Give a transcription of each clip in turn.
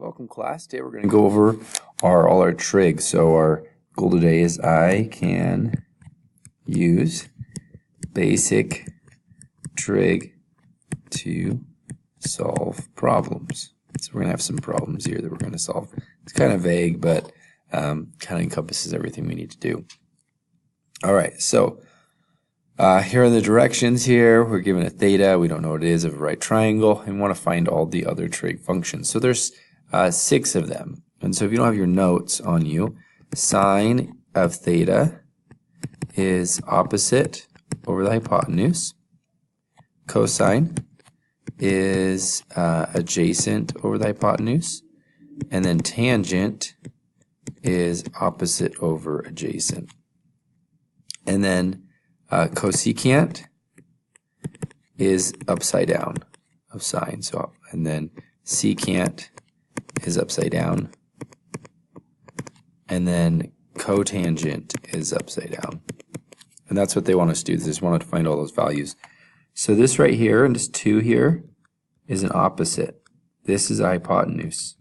Welcome class. Today we're going to go over all our trigs. So our goal today is I can use basic trig to solve problems. So we're going to have some problems here that we're going to solve. It's kind of vague, but kind of encompasses everything we need to do. All right, so here are the directions here. We're given a theta. We don't know what it is of a right triangle, and we want to find all the other trig functions. So there's 6 of them. And so if you don't have your notes on you, sine of theta is opposite over the hypotenuse. Cosine is adjacent over the hypotenuse. And then tangent is opposite over adjacent. And then cosecant is upside down of sine. So, and then secant is upside down, and then cotangent is upside down. And that's what they want us to do. They just want to find all those values. So this right here, and this 2 here, is an opposite. This is a hypotenuse.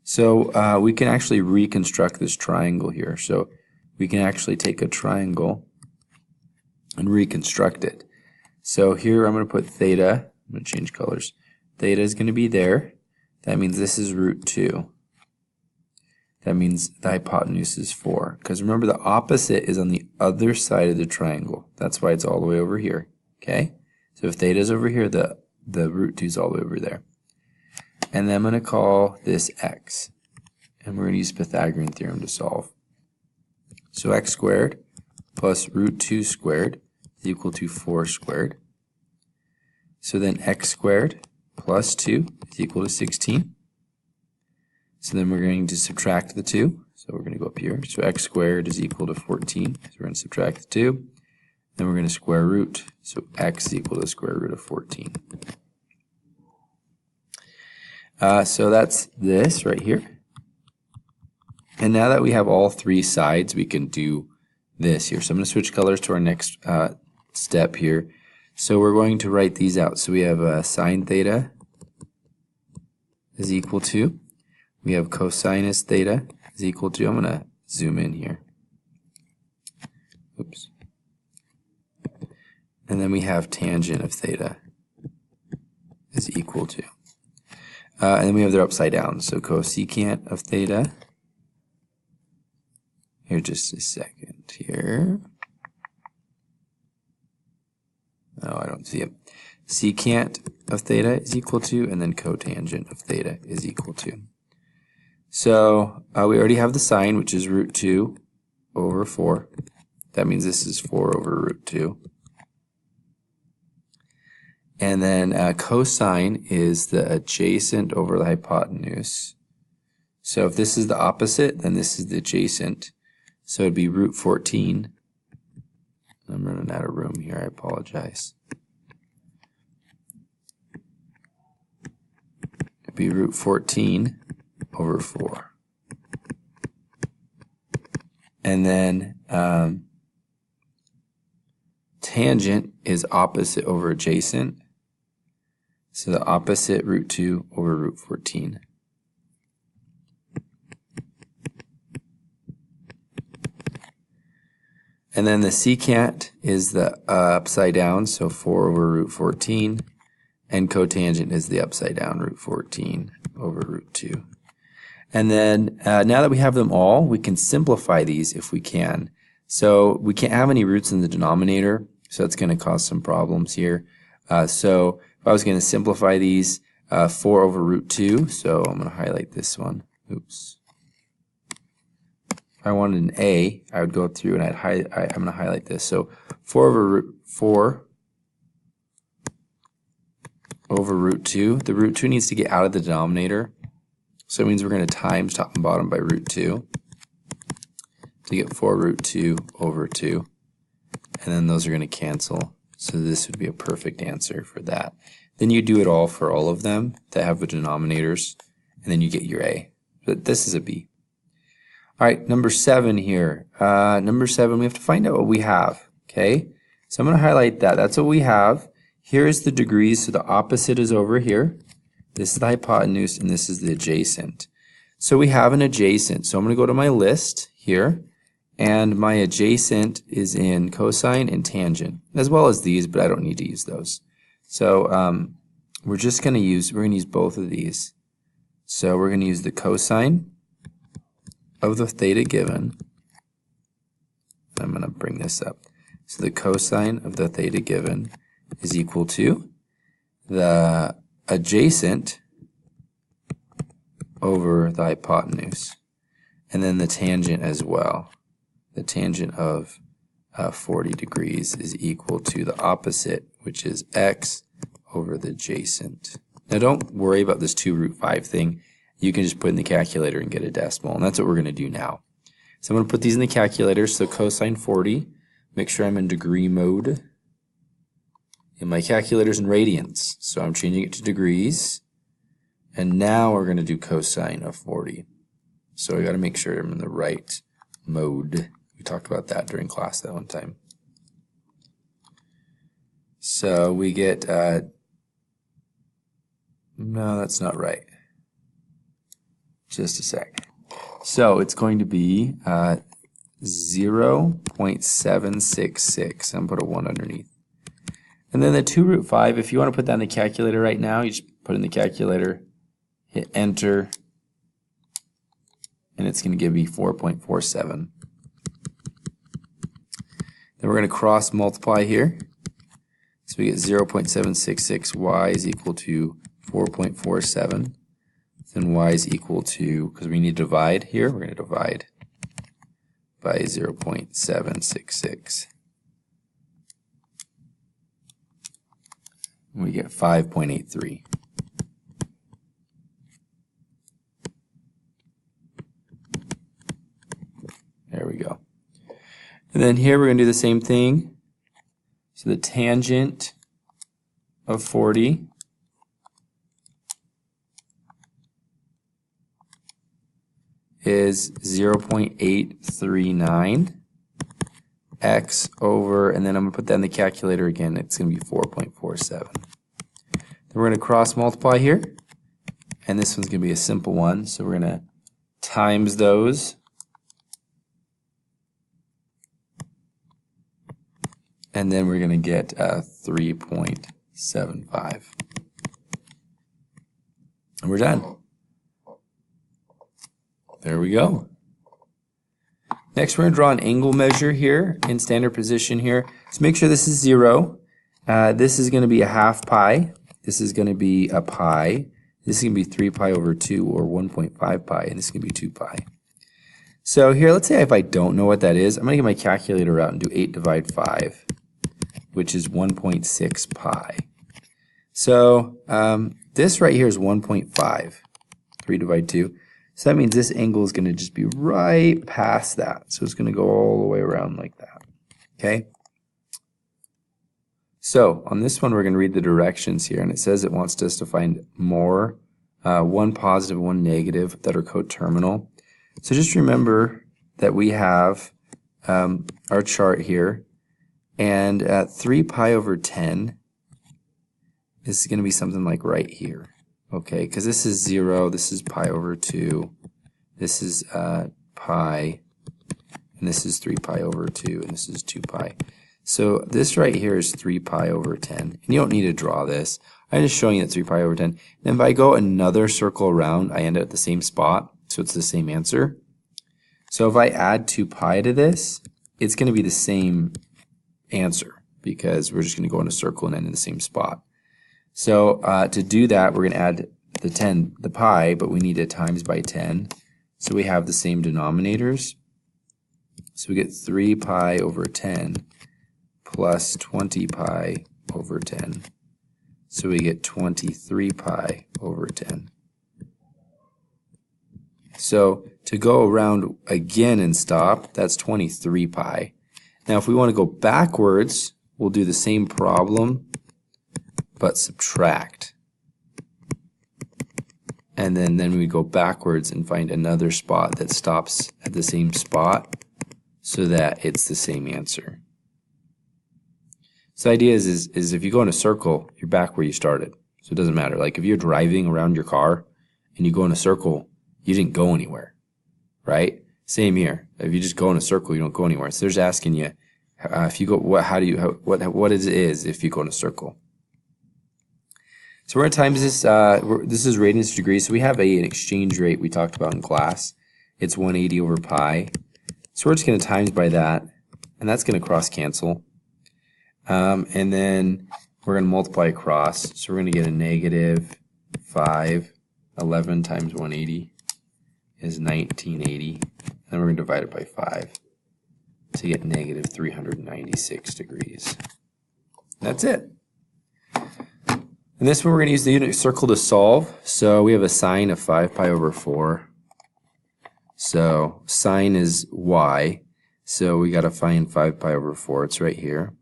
So we can actually reconstruct this triangle here. So we can actually take a triangle and reconstruct it. So here I'm going to put theta. I'm going to change colors. Theta is going to be there. That means this is root 2. That means the hypotenuse is 4. Because remember, the opposite is on the other side of the triangle. That's why it's all the way over here. Okay? So if theta is over here, the root 2 is all the way over there. And then I'm going to call this x. And we're going to use Pythagorean theorem to solve. So x squared plus root 2 squared is equal to 4 squared. So then x squared plus 2 is equal to 16. So then we're going to subtract the 2. So we're going to go up here. So x squared is equal to 14. So we're going to subtract the 2. Then we're going to square root. So x is equal to the square root of 14. So that's this right here. And now that we have all 3 sides, we can do this here. So I'm going to switch colors to our next step here. So we're going to write these out. So we have sine theta is equal to, we have cosinus theta is equal to, I'm going to zoom in here. Oops. And then we have tangent of theta is equal to. And then we have their upside down. So cosecant of theta, here just a second here. Oh, I don't see it. Secant of theta is equal to, and then cotangent of theta is equal to. So we already have the sine, which is root 2 over 4. That means this is 4 over root 2. And then cosine is the adjacent over the hypotenuse. So if this is the opposite, then this is the adjacent. So it'd be root 14. I'm running out of room here, I apologize. It'd be root 14 over 4. And then tangent is opposite over adjacent. So the opposite, root 2 over root 14. And then the secant is the upside down, so 4 over root 14. And cotangent is the upside down, root 14 over root 2. And then now that we have them all, we can simplify these if we can. So we can't have any roots in the denominator, so that's going to cause some problems here. So if I was going to simplify these, 4 over root 2, so I'm going to highlight this one. Oops. If I wanted an A, I would go through and I'm going to highlight this. So 4 over root 2. The root 2 needs to get out of the denominator. So it means we're going to times top and bottom by root 2 to get 4 root 2 over 2. And then those are going to cancel. So this would be a perfect answer for that. Then you do it all for all of them that have the denominators, and then you get your A. But this is a B. All right, number 7 here. Number 7, we have to find out what we have. Okay, so I'm going to highlight that. That's what we have. Here is the degrees, so the opposite is over here. This is the hypotenuse, and this is the adjacent. So we have an adjacent. So I'm going to go to my list here, and my adjacent is in cosine and tangent, as well as these, but I don't need to use those. So we're going to use both of these. So we're going to use the cosine of the theta given. I'm going to bring this up. So the cosine of the theta given is equal to the adjacent over the hypotenuse, and then the tangent as well. The tangent of 40 degrees is equal to the opposite, which is x over the adjacent. Now don't worry about this 2 root 5 thing. You can just put it in the calculator and get a decimal, and that's what we're going to do now. So I'm going to put these in the calculator. So cosine 40, make sure I'm in degree mode. And my calculator's in radians, so I'm changing it to degrees. And now we're going to do cosine of 40. So I got to make sure I'm in the right mode. We talked about that during class that one time. So we get, no, that's not right. Just a sec. So it's going to be 0.766. I'm going to put a 1 underneath. And then the 2 root 5, if you want to put that in the calculator right now, you just put it in the calculator, hit enter, and it's going to give me 4.47. Then we're going to cross multiply here. So we get 0.766y is equal to 4.47. Then y is equal to, because we need to divide here, we're going to divide by 0.766. We get 5.83. There we go. And then here we're going to do the same thing. So the tangent of 40 is 0.839 x over, and then I'm going to put that in the calculator again. It's going to be 4.47. Then we're going to cross multiply here, and this one's going to be a simple one. So we're going to times those, and then we're going to get 3.75. And we're done. There we go. Next, we're going to draw an angle measure here in standard position here. So make sure this is 0. This is going to be a half pi. This is going to be a pi. This is going to be 3 pi over 2, or 1.5 pi, and this is going to be 2 pi. So here, let's say if I don't know what that is, I'm going to get my calculator out and do 8 divide 5, which is 1.6 pi. So this right here is 1.5. 3 divide 2. So that means this angle is going to just be right past that. So it's going to go all the way around like that. Okay? So on this one, we're going to read the directions here, and it says it wants us to find more, one positive, one negative, that are coterminal. So just remember that we have our chart here, and 3 pi over 10 is going to be something like right here. Okay, because this is 0, this is pi over 2, this is pi, and this is 3 pi over 2, and this is 2 pi. So this right here is 3 pi over 10. And you don't need to draw this. I'm just showing you that 3 pi over 10. And if I go another circle around, I end up at the same spot, so it's the same answer. So if I add 2 pi to this, it's going to be the same answer, because we're just going to go in a circle and end in the same spot. So to do that, we're going to add the pi, but we need to times by 10. So we have the same denominators. So we get 3 pi over 10 plus 20 pi over 10. So we get 23 pi over 10. So to go around again and stop, that's 23 pi. Now if we want to go backwards, we'll do the same problem, but subtract. And then we go backwards and find another spot that stops at the same spot so that it's the same answer. So the idea is if you go in a circle, you're back where you started. So it doesn't matter. Like if you're driving around your car and you go in a circle, you didn't go anywhere, right? Same here. If you just go in a circle, you don't go anywhere. So they're just asking you, if you go, what is if you go in a circle? So we're going to times this. This is radians degrees. So we have an exchange rate we talked about in class. It's 180 over pi. So we're just going to times by that, and that's going to cross cancel. And then we're going to multiply across. So we're going to get a negative 5. 11 times 180 is 1980. And then we're going to divide it by 5 to get negative 396 degrees. That's it. And this one we're going to use the unit circle to solve. So we have a sine of 5 pi over 4. So sine is y. So we got to find 5 pi over 4. It's right here.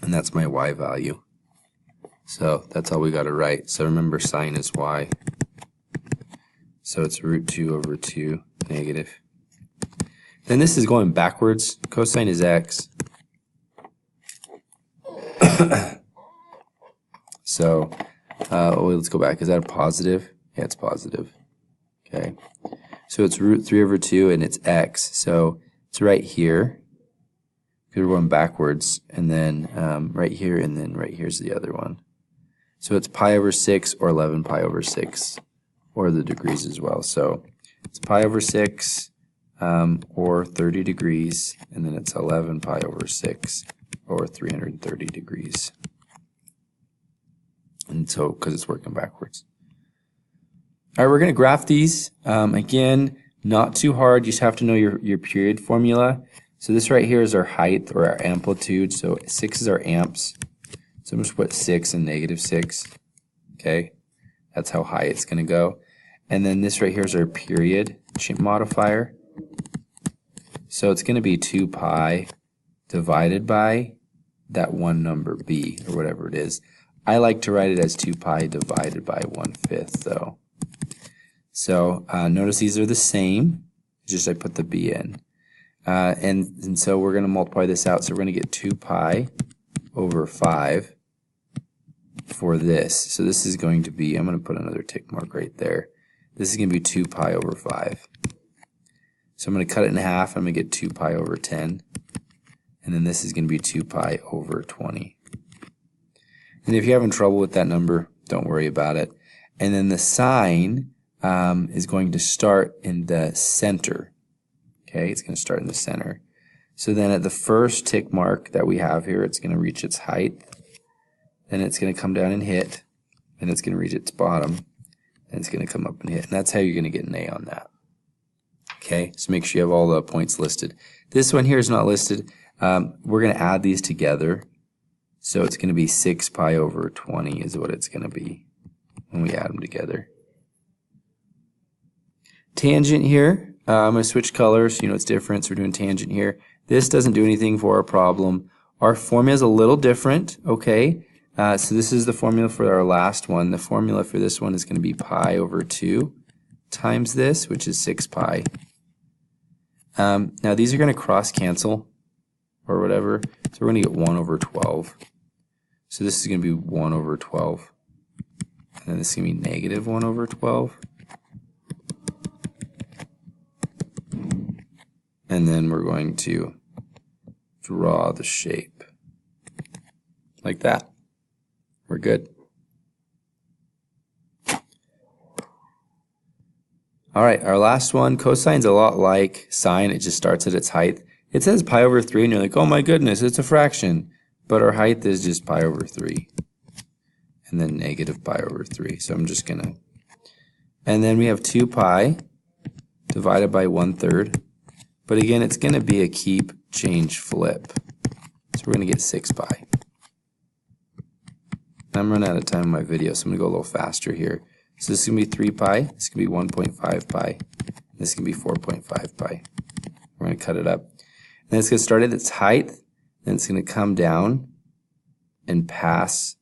And that's my y value. So that's all we got to write. So remember, sine is y. So it's root 2 over 2 negative. Then this is going backwards. Cosine is x. So let's go back. Is that a positive? Yeah, it's positive. Okay. So it's root 3 over 2 and it's x. So it's right here. Because we're going backwards. And then right here, and then right here's the other one. So it's pi over 6 or 11 pi over 6, or the degrees as well. So it's pi over 6 or 30 degrees, and then it's 11 pi over 6 or 330 degrees. And so, because it's working backwards. All right, we're going to graph these. Again, not too hard. You just have to know your period formula. So this right here is our height or our amplitude. So 6 is our amps. So I'm just going to put 6 and negative 6. Okay, that's how high it's going to go. And then this right here is our period modifier. So it's going to be 2 pi divided by that one number b, or whatever it is. I like to write it as 2 pi divided by 1/5 though. So notice these are the same, just I put the b in. And so we're going to multiply this out. So we're going to get 2 pi over 5 for this. So this is going to be, I'm going to put another tick mark right there. This is going to be 2 pi over 5. So I'm going to cut it in half. I'm going to get 2 pi over 10. And then this is going to be 2 pi over 20. And if you're having trouble with that number, don't worry about it. And then the sign is going to start in the center. Okay, it's going to start in the center. So then at the first tick mark that we have here, it's going to reach its height. Then it's going to come down and hit. Then it's going to reach its bottom. And it's going to come up and hit. And that's how you're going to get an A on that. Okay, so make sure you have all the points listed. This one here is not listed. We're going to add these together. So it's going to be 6 pi over 20 is what it's going to be when we add them together. Tangent here, I'm going to switch colors. You know it's different, so we're doing tangent here. This doesn't do anything for our problem. Our formula is a little different, okay? So this is the formula for our last one. The formula for this one is going to be pi over 2 times this, which is 6 pi. Now these are going to cross cancel or whatever, so we're going to get 1 over 12. So this is going to be 1 over 12. And then this is going to be negative 1 over 12. And then we're going to draw the shape like that. We're good. All right, our last one, cosine's a lot like sine. It just starts at its height. It says pi over 3, and you're like, oh my goodness, it's a fraction. But our height is just pi over 3. And then negative pi over 3. So I'm just going to... And then we have 2 pi divided by 1/3. But again, it's going to be a keep, change, flip. So we're going to get 6 pi. I'm running out of time in my video, so I'm going to go a little faster here. So this is going to be 3 pi. This is going to be 1.5 pi. This is going to be 4.5 pi. We're going to cut it up. Then it's going to start at its height. Then it's going to come down and pass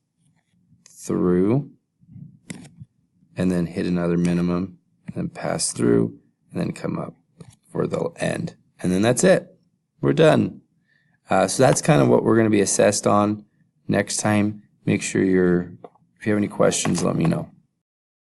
through. And then hit another minimum. And then pass through. And then come up for the end. And then that's it. We're done. So that's kind of what we're going to be assessed on next time. Make sure you're If you have any questions, let me know.